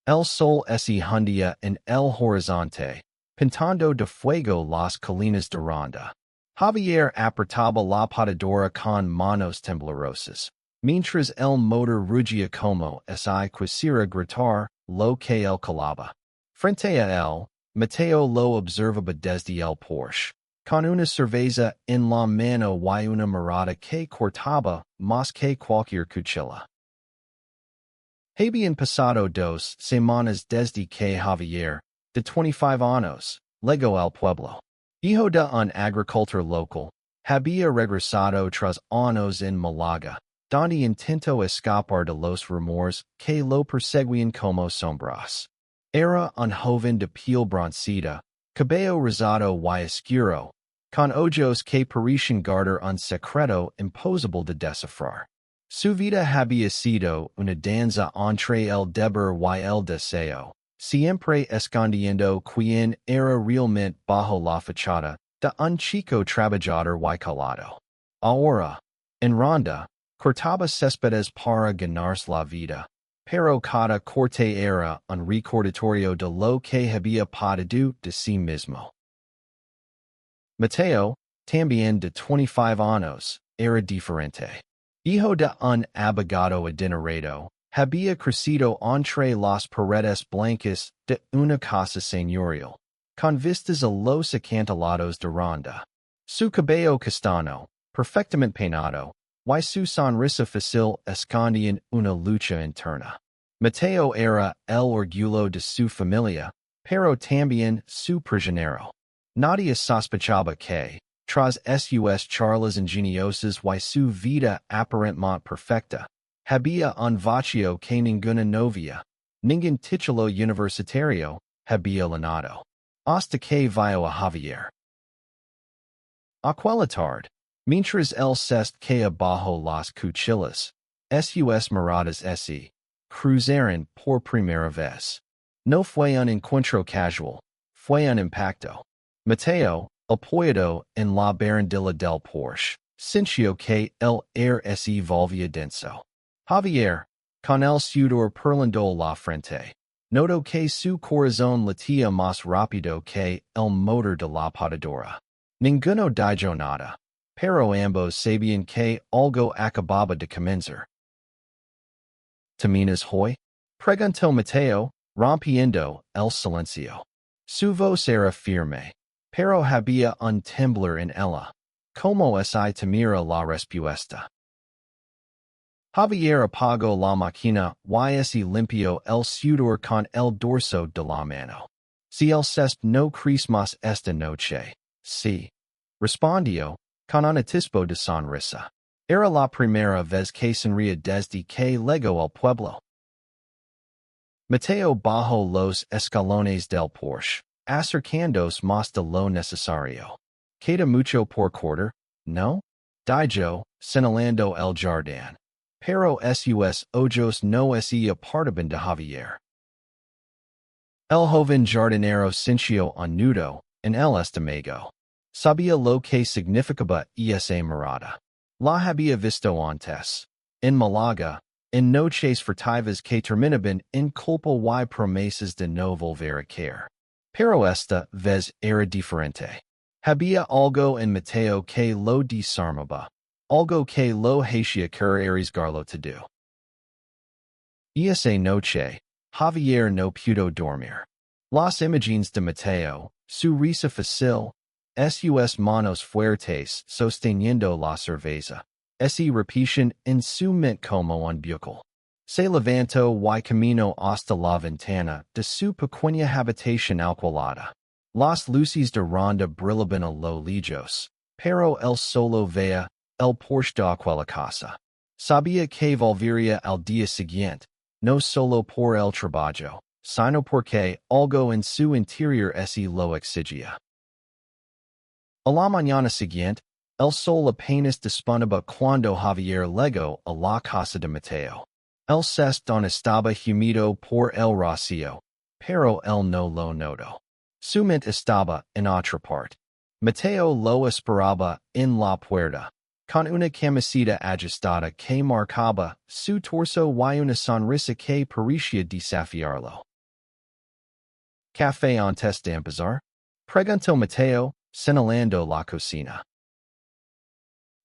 El sol ese hundia en el horizonte, pintando de fuego las colinas de Ronda. Javier apretaba la patadora con manos temblorosas, mientras el motor rugía como si quisiera gritar lo que él calaba. Frente a él, Mateo lo observaba desde el Porsche, con una cerveza en la mano y una mirada que cortaba más que cualquier cuchilla. Habían pasado 2 semanas desde que Javier, de 25 años, llegó al pueblo. Hijo de un agricultor local, había regresado tras años en Málaga, donde intentó escapar de los rumores que lo perseguían como sombras. Era un joven de piel bronceada, cabello rizado y oscuro, con ojos que parecían guardar un secreto imposible de descifrar. Su vida había sido una danza entre el deber y el deseo, siempre escondiendo quien era realmente bajo la fachada de un chico trabajador y calado. Ahora, en Ronda, cortaba céspedes para ganarse la vida, pero cada corte era un recordatorio de lo que había perdido de sí mismo. Mateo, también de 25 años, era diferente. Hijo de un abogado adinerado, había crecido entre las paredes blancas de una casa señorial, con vistas a los acantilados de Ronda. Su cabello castaño, perfectamente peinado, y su sonrisa fácil escondían una lucha interna. Mateo era el orgullo de su familia, pero también su prisionero. Nadie sospechaba que, tras sus charlas ingeniosas y su vida aparentemente perfecta, había un vacío que ninguna novia, ningún título universitario, había llenado. Hasta que vio a Javier. Aquella tarde, mientras el césped caía bajo las cuchillas, sus miradas se cruzaron por primera vez. No fue un encuentro casual, fue un impacto. Mateo, apoyado en la barandilla del Porsche, sintió que el aire se volvía denso. Javier, con el sudor perlando la frente, notó que su corazón latía más rápido que el motor de la patadora. Ninguno dijo nada, pero ambos sabían que algo acababa de comenzar. ¿Terminas hoy? Preguntó Mateo, rompiendo el silencio. Su voz era firme, pero había un temblor en ella, como si temiera la respuesta. Javier apagó la máquina y se limpió el sudor con el dorso de la mano. Si el césped no crece más esta noche, sí, respondió, con un atisbo de sonrisa. Era la primera vez que sonría desde que llegó al pueblo. Mateo bajó los escalones del Porsche, acercándose más de lo necesario. ¿Queda mucho por cortar? No? Dijo, señalando el jardín. Pero sus ojos no se apartaban de Javier. El joven jardinero sintió un nudo en el estómago. Sabía lo que significaba esa mirada. La había visto antes. En Málaga, en noches furtivas que terminaban en culpa y promesas de no volver a caer. Pero esta vez era diferente. Había algo en Mateo que lo desarmaba, algo que lo hacía querer arriesgarlo todo. Esa noche, Javier no pudo dormir. Las imágenes de Mateo, su risa fácil, sus manos fuertes sosteniendo la cerveza, se repetían en su mente como un bucle. Se levantó y caminó hasta la ventana de su pequeña habitación alquilada. Las luces de Ronda brillaban a lo lejos, pero él solo veía el Porsche de aquella casa. Sabía que volvería al día siguiente, no solo por el trabajo, sino porque algo en su interior se lo exigía. A la mañana siguiente, el sol apenas despuntaba cuando Javier llegó a la casa de Mateo. El césped estaba húmedo por el rocío, pero él no lo notó. Su mente estaba en otra parte. Mateo lo esperaba en la puerta, con una camiseta ajustada que marcaba su torso y una sonrisa que parecía desafiarlo. Café antes de empezar. Preguntó Mateo, señalando la cocina.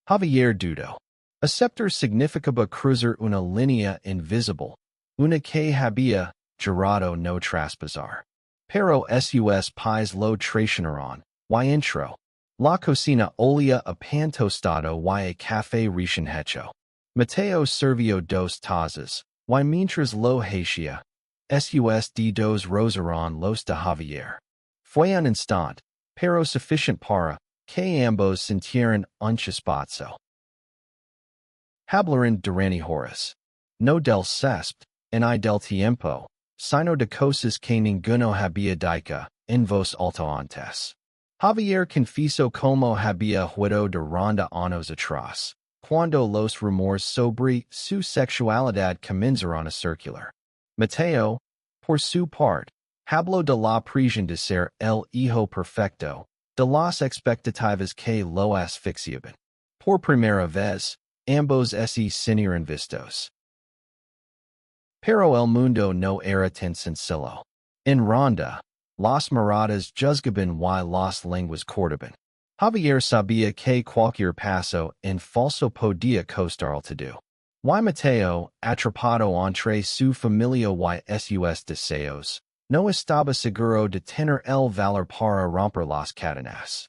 Javier dudó. Aceptar significaba cruzar una línea invisible, una que había jurado no traspasar. Pero sus pies lo traicionaron, y entró. La cocina olía a pan tostado y a café recién hecho. Mateo sirvió dos tazas, y mientras lo hacía, sus dedos rozaron los de Javier. Fue un instante, pero suficiente para que ambos sintieran un chispazo. Hablaron durante horas. No del césped, ni del tiempo, sino de cosas que ninguno había dicho, en voz alta antes. Javier confesó como había huido de ronda años atrás, cuando los rumores sobre su sexualidad comenzaron a circular. Mateo, por su parte, habló de la prisión de ser el hijo perfecto, de las expectativas que lo asfixiaban. Por primera vez, ambos se sintieron vistos. Pero el mundo no era tan sencillo. En ronda, las miradas juzgaban y las lenguas cortaban. Javier sabía que cualquier paso en falso podía costar todo. Y Mateo, atrapado entre su familia y sus deseos, no estaba seguro de tener el valor para romper las cadenas.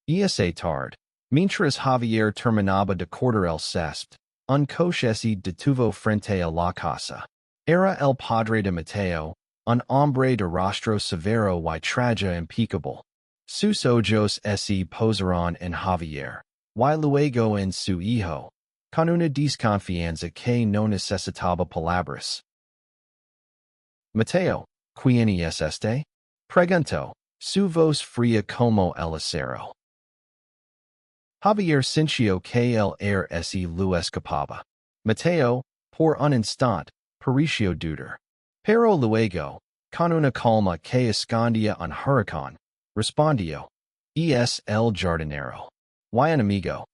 Esa tarde, mientras Javier terminaba de cortar el césped, un coche se detuvo frente a la casa. Era el padre de Mateo, un hombre de rostro severo y traje impecable. Sus ojos se posaron en Javier, y luego en su hijo, con una desconfianza que no necesitaba palabras. Mateo, ¿quién es este? Preguntó, su voz fría como el acero. Javier sintió que el air se lo escapaba. Mateo, por un instante, pareció dudar. Pero luego, con una calma que escondía un huracán, respondió, es el jardinero. Y un amigo.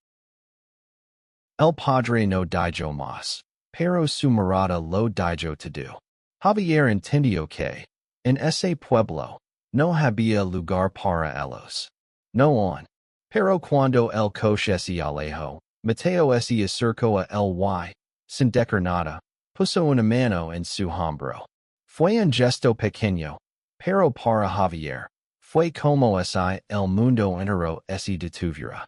El padre no dijo más, pero su mirada lo dijo todo. Javier entendió que, en ese pueblo, no había lugar para ellos. No one. Pero cuando el coche se alejó, Mateo se acercó a él y, sin decir nada, puso una mano en su hombro. Fue un gesto pequeño, pero para Javier, fue como si el mundo entero se detuviera.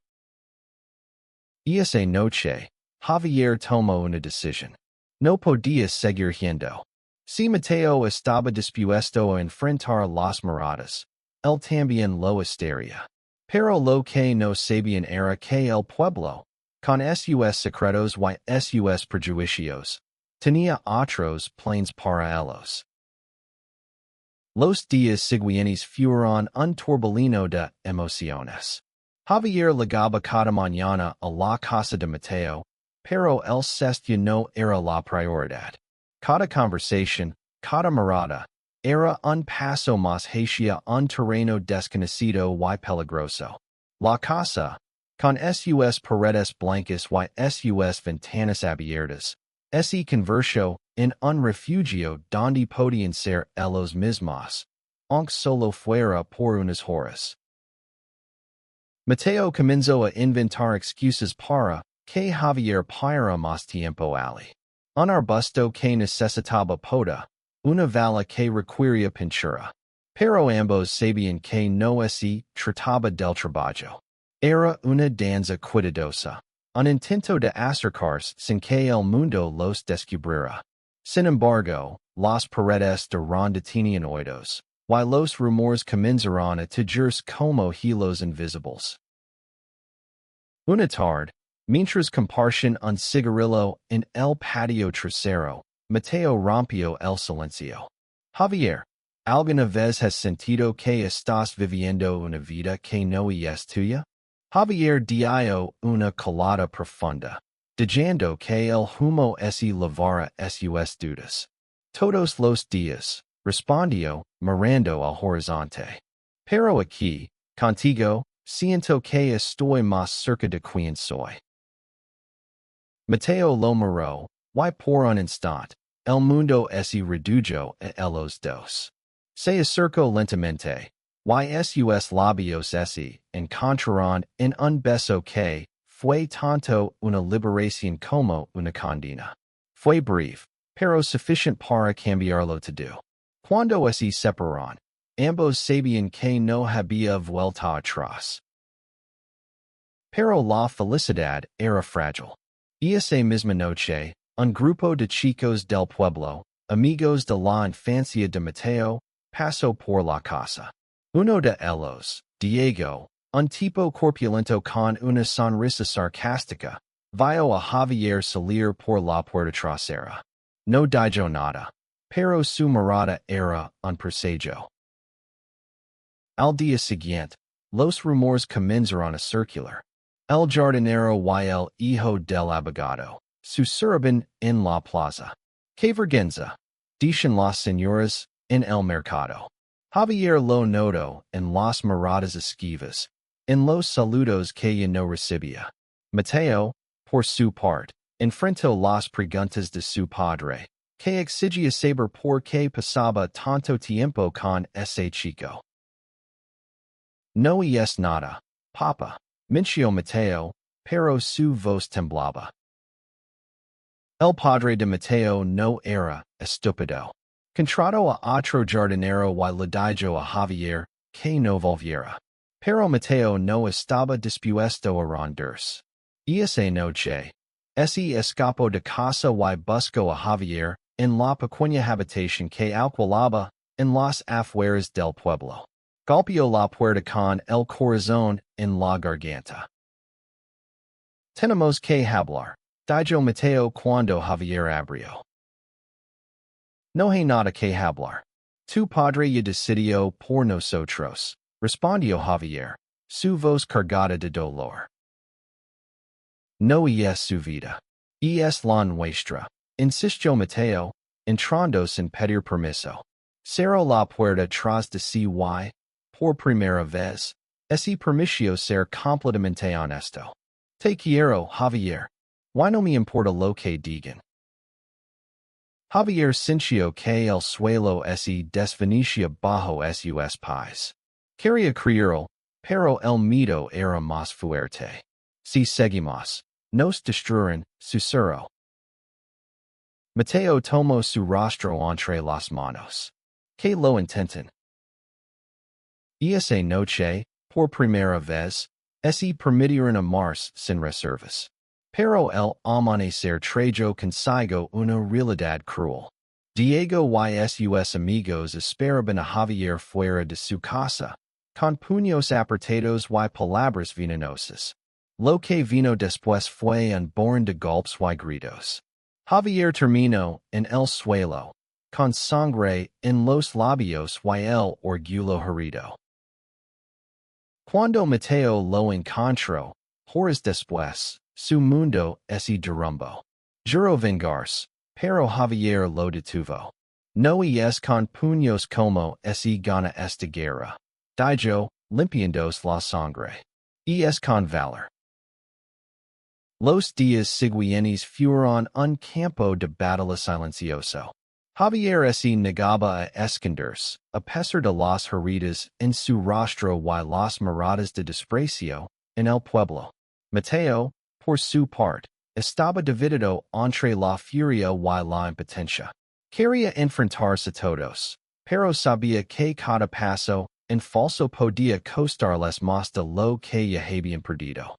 Esa noche, Javier tomó una decisión. No podía seguir yendo. Si Mateo estaba dispuesto a enfrentar las miradas, él también lo estaría. Pero lo que no sabían era que el pueblo, con sus secretos y sus prejuicios, tenía otros planes para ellos. Los días siguientes fueron un torbellino de emociones. Javier llegaba cada mañana a la casa de Mateo, pero el césped no era la prioridad. Cada conversación, cada mirada, era un paso más hacia un terreno desconocido y peligroso. La casa, con sus paredes blancas y sus ventanas abiertas, se convirtió en un refugio donde podían ser ellos mismos, aunque solo fuera por unas horas. Mateo comenzó a inventar excusas para que Javier pasara más tiempo allí. Un arbusto que necesitaba poda, una vala que requería pintura. Pero ambos sabían que no se trataba del trabajo. Era una danza cuidadosa, un intento de acercarse sin que el mundo los descubriera. Sin embargo, las paredes de ronda tenían oídos, y los rumores comenzaron a tallarse como hilos invisibles. Una tarde, mientras compartían un cigarrillo en el patio trasero, Mateo rompió el silencio. Javier, ¿alguna vez has sentido que estás viviendo una vida que no es tuya? Javier dio una calada profunda, diciendo que el humo se lavara sus dudas. Todos los días, respondió, mirando al horizonte. Pero aquí, contigo, siento que estoy más cerca de quien soy. Mateo lo miró, y por un instante, el mundo se redujo a ellos dos. Se acerco lentamente. Sus labios ese encontraron en un beso que fue tanto una liberación como una condena. Fue breve, pero suficient para cambiarlo todo. Cuando se separaron, ambos sabían que no había vuelta atrás. Pero la felicidad era frágil. Esa misma noche, un grupo de chicos del pueblo, amigos de la infancia de Mateo, pasó por la casa. Uno de ellos, Diego, un tipo corpulento con una sonrisa sarcástica, vio a Javier salir por la puerta trasera. No dijo nada, pero su mirada era un presagio. Al día siguiente, los rumores comenzaron a circular. El jardinero y el hijo del abogado susurraban en la plaza. Que vergüenza, dicen las señoras, en el mercado. Javier lo notó en las miradas esquivas, en los saludos que ya no recibía. Mateo, por su parte, enfrentó las preguntas de su padre, que exigía saber por qué pasaba tanto tiempo con ese chico. No es nada, papa, mintió Mateo, pero su voz temblaba. El padre de Mateo no era estúpido. Contrató a otro jardinero y le dijo a Javier que no volviera. Pero Mateo no estaba dispuesto a rendirse. Esa noche, ese escapó de casa y buscó a Javier en la pequeña habitación que alquilaba en las afueras del pueblo. Golpeó la puerta con el corazón en la garganta. Tenemos que hablar, dijo Mateo cuando Javier abrió. No hay nada que hablar. Tu padre ya decidió por nosotros, respondió Javier, su voz cargada de dolor. No es su vida. Es la nuestra, insistió Mateo, entrando sin pedir permiso. Cerró la puerta tras de sí y, por primera vez, ese permitió ser completamente honesto. Te quiero, Javier. Why no me importa lo que digan. Javier sintió que el suelo se desvanecía bajo sus pies. Quería creerlo, pero el miedo era más fuerte. Si seguimos, nos destruirán, susurró. Mateo tomó su rostro entre las manos. Que lo intenten. Esa noche, por primera vez, se permitieron amarse sin reservas. Pero el amanecer trajo consigo una realidad cruel. Diego y sus amigos esperaban a Javier fuera de su casa, con puños apretados y palabras venenosas. Lo que vino después fue un born de golpes y gritos. Javier terminó en el suelo, con sangre en los labios y el orgullo herido. Cuando Mateo lo encontró, horas después, su mundo se derrumbó. Juró vengarse, pero Javier lo detuvo. No es con puños como se gana esta guerra, dijo, limpiándose la sangre. Es con valor. Los días siguientes fueron un campo de batalla silencioso. Javier se negaba a esconderse, a pesar de las heridas en su rostro y las miradas de desprecio en el pueblo. Mateo, por su parte, estaba dividido entre la furia y la impotencia. Quería enfrentarse a todos, pero sabía que cada paso en falso podía costarles más de lo que ya habían perdido.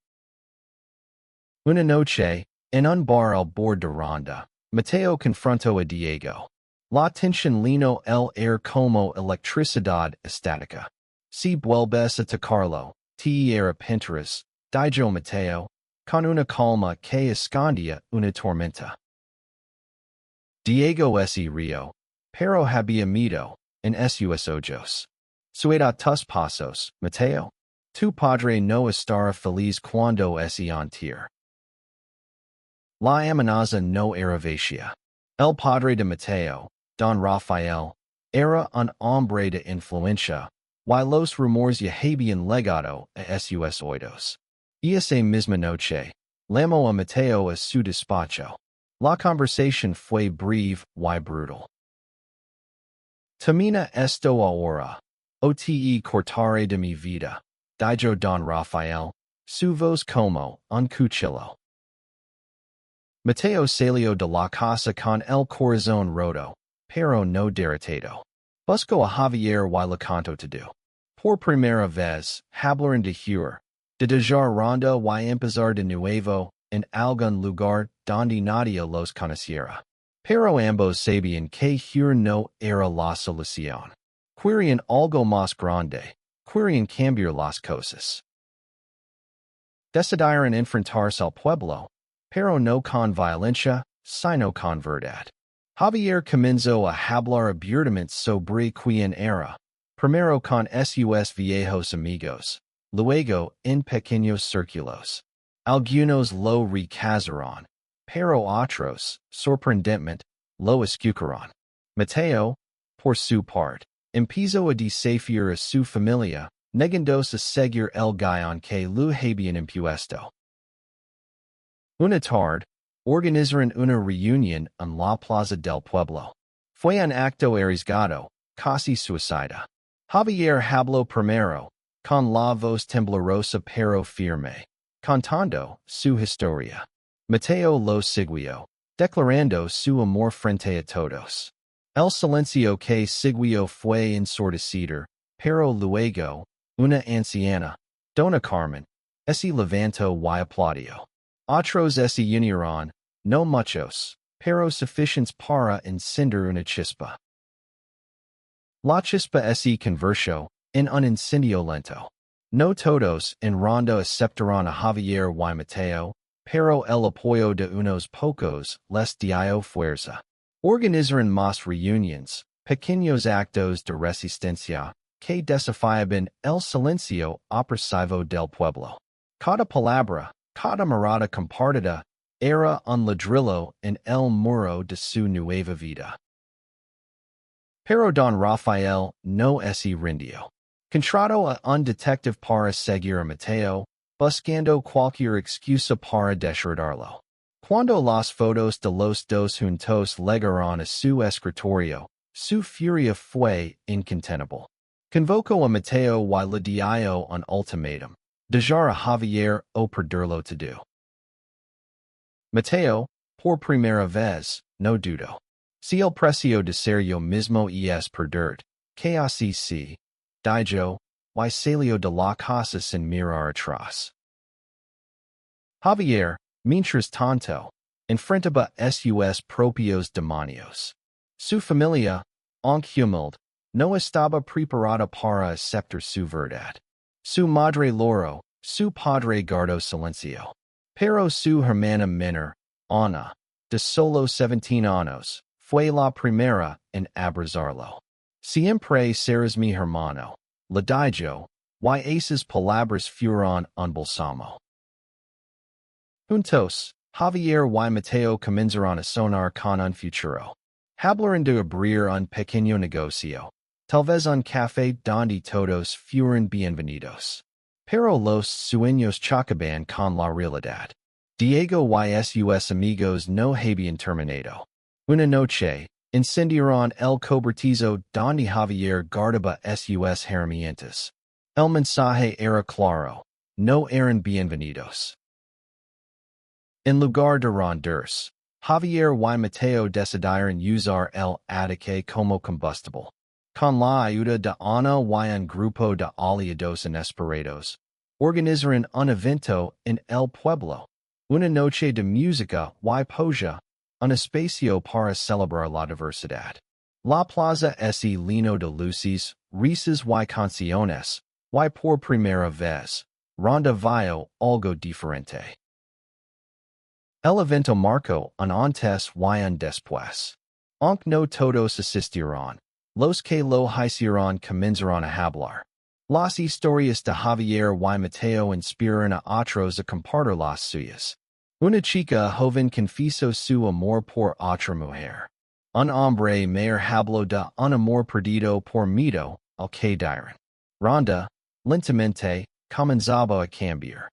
Una noche, en un bar al bord de Ronda, Mateo confrontó a Diego. La tensión llenó el aire como electricidad estática. Si vuelves a tocarlo, te arrepentirás, dijo Mateo, con una calma que escondía una tormenta. Diego se rió, pero había miedo en sus ojos. Sueda tus pasos, Mateo. Tu padre no estará feliz cuando se entere. La amenaza no era vacía. El padre de Mateo, Don Rafael, era un hombre de influencia, y los rumores ya habían llegado a sus oídos. Esa misma noche, llamó a Mateo a su despacho. La conversación fue breve y brutal. Termina esto ahora. Ote cortare de mi vida. Dijo Don Rafael. Su voz como un cuchillo. Mateo salió de la casa con el corazón roto, pero no derrotado. Busco a Javier y le canto todo. Por primera vez, hablar de jure, de dejar ronda y empezar de nuevo, en algún lugar donde nadie los conociera. Pero ambos sabían que jure no era la solución. Querían algo más grande, querían cambiar las cosas. Decidieron enfrentarse al pueblo, pero no con violencia, sino con verdad. Javier comenzó a hablar abiertamente sobre quién era, primero con sus viejos amigos, luego en pequeños círculos. Algunos lo rechazaron, pero otros, sorprendentemente, lo escucharon. Mateo, por su parte, empezó a desafiar a su familia, negándose a seguir el guion que lo habían impuesto. Una tarde, organizaron una reunión en la plaza del pueblo. Fue un acto arriesgado, casi suicida. Javier habló primero, con la voz temblorosa pero firme, contando su historia. Mateo lo siguió, declarando su amor frente a todos. El silencio que siguió fue ensordecido, pero luego, una anciana, Dona Carmen, se levantó y aplaudió. Otros se unieron, no muchos, pero suficientes para encender una chispa. La chispa se convirtió en un incendio lento. No todos en ronda aceptaron a Javier y Mateo, pero el apoyo de unos pocos les dio fuerza. Organizaron más reuniones, pequeños actos de resistencia, que desafiaban el silencio opresivo del pueblo. Cada palabra, cada mirada compartida, era un ladrillo en el muro de su nueva vida. Pero Don Rafael no se rindió. Contrató a un detective para seguir a Mateo, buscando cualquier excusa para desertarlo. Cuando las fotos de los dos juntos llegaron a su escritorio, su furia fue incontenible. Convocó a Mateo y le dio un ultimátum: dejar a Javier o perderlo todo. Mateo, por primera vez, no dudó. Si el precio de ser yo mismo es perder, que así sí, dijo, y salió de la casa sin mirar atrás. Javier, mientras tanto, enfrentaba sus propios demonios. Su familia, aunque humilde, no estaba preparada para aceptar su verdad. Su madre lloró, su padre guardó silencio. Pero su hermana menor, Ana, de solo 17 años, fue la primera en abrazarlo. Siempre serás mi hermano, le dijo, y esas palabras fueron un bálsamo. Juntos, Javier y Mateo comenzaron a soñar con un futuro. Hablaron de abrir un pequeño negocio, tal vez un café donde todos fueran bienvenidos. Pero los sueños chocaban con la realidad. Diego y sus amigos no habían terminado. Una noche, incendiaron el cobertizo donde Javier guardaba sus herramientas. El mensaje era claro: no eran bienvenidos. En lugar de rendirse, Javier y Mateo decidieron usar el ataque como combustible. Con la ayuda de Ana y un grupo de aliados inesperados, organizaron un evento en el pueblo. Una noche de música y poesía, un espacio para celebrar la diversidad. La plaza se llenó de luces, risas y canciones, y por primera vez, Ronda vio algo diferente. El evento marcó un antes y un después. Aunque no todos asistieron, los que lo hicieron comenzaron a hablar. Las historias de Javier y Mateo inspiraron a otros a compartir las suyas. Una chica joven confesó su amor por otra mujer. Un hombre mayor habló de un amor perdido por miedo al que dirán. Ronda, lentamente, comenzaba a cambiar.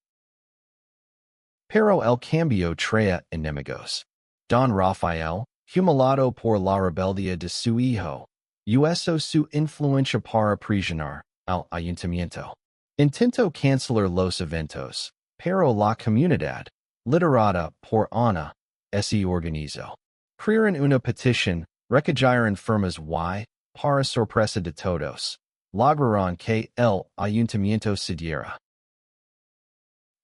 Pero el cambio traía enemigos. Don Rafael, humillado por la rebeldía de su hijo, Uso su influencia para presionar al ayuntamiento. Intento cancelar los eventos, pero la comunidad, liderada por Ana, se organizó. Crearon una petición, recallaron firmas y, para sorpresa de todos, lograron que el ayuntamiento cediera.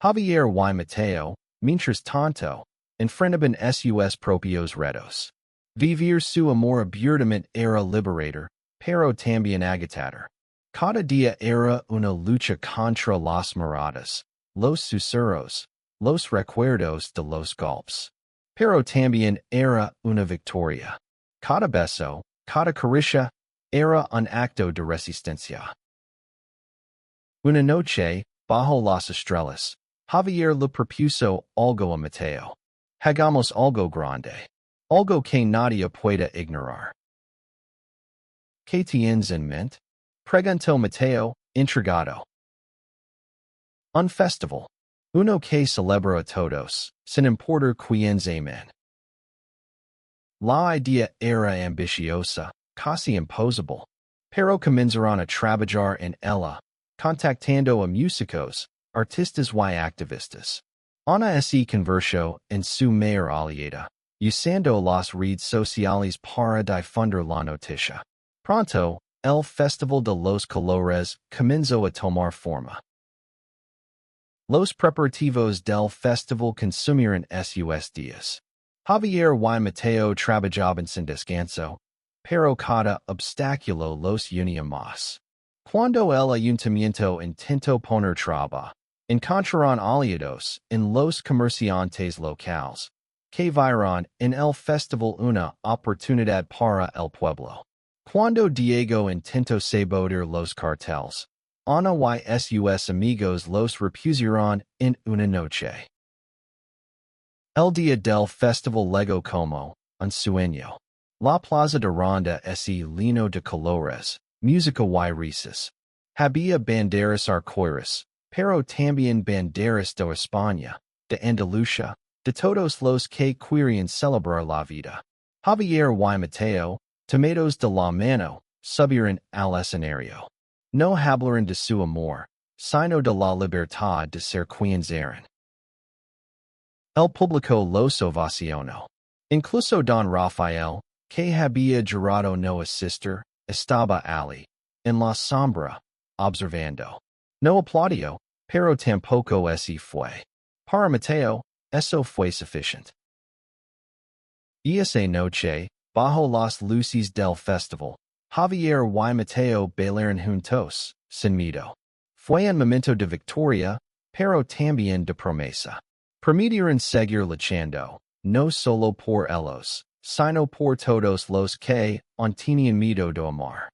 Javier y Mateo, mientras tanto, enfrentaban sus propios retos. Vivir su amor abiertamente era liberador, pero también agotador. Cada día era una lucha contra las miradas, los susurros, los recuerdos de los golpes. Pero también era una victoria. Cada beso, cada caricia, era un acto de resistencia. Una noche, bajo las estrellas, Javier le propuso algo a Mateo. Hagamos algo grande. Algo que nadie pueda ignorar. ¿Qué tienes en mente? Preguntó Mateo, intrigado. Un festival. Uno que celebra a todos, sin importar quiénes amen. La idea era ambiciosa, casi imposible. Pero comenzaron a trabajar en ella, contactando a músicos, artistas y activistas. Ana se convirtió en su mayor aliada, usando las redes sociales para difundir la noticia. Pronto, el Festival de los Colores comenzó a tomar forma. Los preparativos del festival consumieron sus días. Javier y Mateo trabajaban sin descanso, pero cada obstáculo los unía más. Cuando el ayuntamiento intentó poner traba, encontraron aliados en los comerciantes locales, que vieron en el festival una oportunidad para el pueblo. Cuando Diego intentó sabotear los carteles, Ana y sus amigos los repusieron en una noche. El día del festival llegó como un sueño. La plaza de Ronda se llenó de colores, música y risas. Había banderas arcoíris, pero también banderas de España, de Andalucía, de todos los que querían celebrar la vida. Javier y Mateo, tomados de la mano, subieron al escenario. No hablaron de su amor, sino de la libertad de ser quienes eran. El público los ovacionó. Incluso Don Rafael, que había jurado no asistir, estaba allí, en la sombra, observando. No aplaudió, pero tampoco se fue. Para Mateo, eso fue suficiente. Esa noche, bajo las luces del festival, Javier y Mateo bailaron juntos, sin miedo. Fue un momento de victoria, pero también de promesa. Prometieron seguir luchando, no solo por ellos, sino por todos los que aún tenían miedo de amar.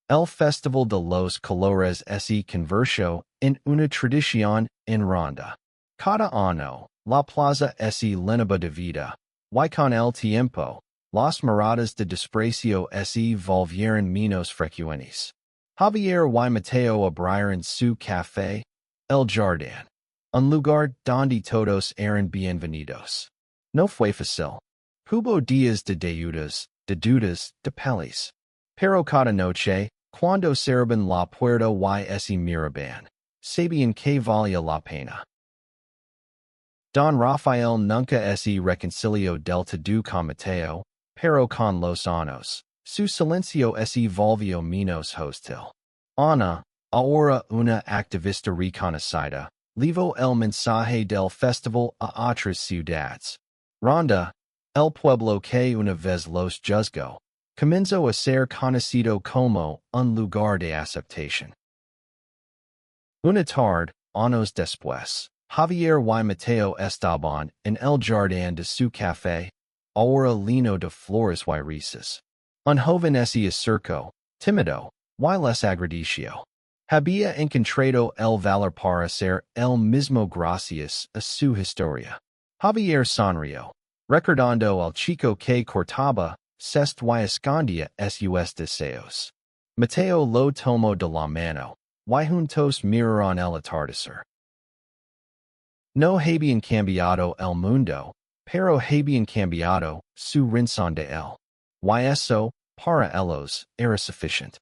El Festival de los Colores se convirtió en una tradición en Ronda. Cada año, la plaza se llenaba de vida, y con el tiempo, las miradas de desprecio se volvieron menos frecuentes. Javier y Mateo abrieron su café, El Jardín, un lugar donde todos eran bienvenidos. No fue fácil. Hubo días de deudas, de peleas. Pero cada noche, cuando cerraban la puerta y se miraban, sabían que valía la pena. Don Rafael nunca se reconcilió del todo con Mateo, pero con los años, su silencio se volvió menos hostil. Ana, ahora una activista reconocida, llevó el mensaje del festival a otras ciudades. Ronda, el pueblo que una vez los juzgó, comenzó a ser conocido como un lugar de aceptación. Una tarde, años después, Javier y Mateo estaban en el jardín de su café, ahora lleno de flores y risas. Un joven se acercó, tímido, y les agradeció. Había encontrado el valor para ser el mismo gracias a su historia. Javier sonrió, recordando al chico que cortaba, Césped y escondía sus deseos. Mateo lo tomó de la mano, y juntos miraron el atardecer. No habían cambiado el mundo, pero habían cambiado su rincón de él. Y eso, para ellos era sufficient.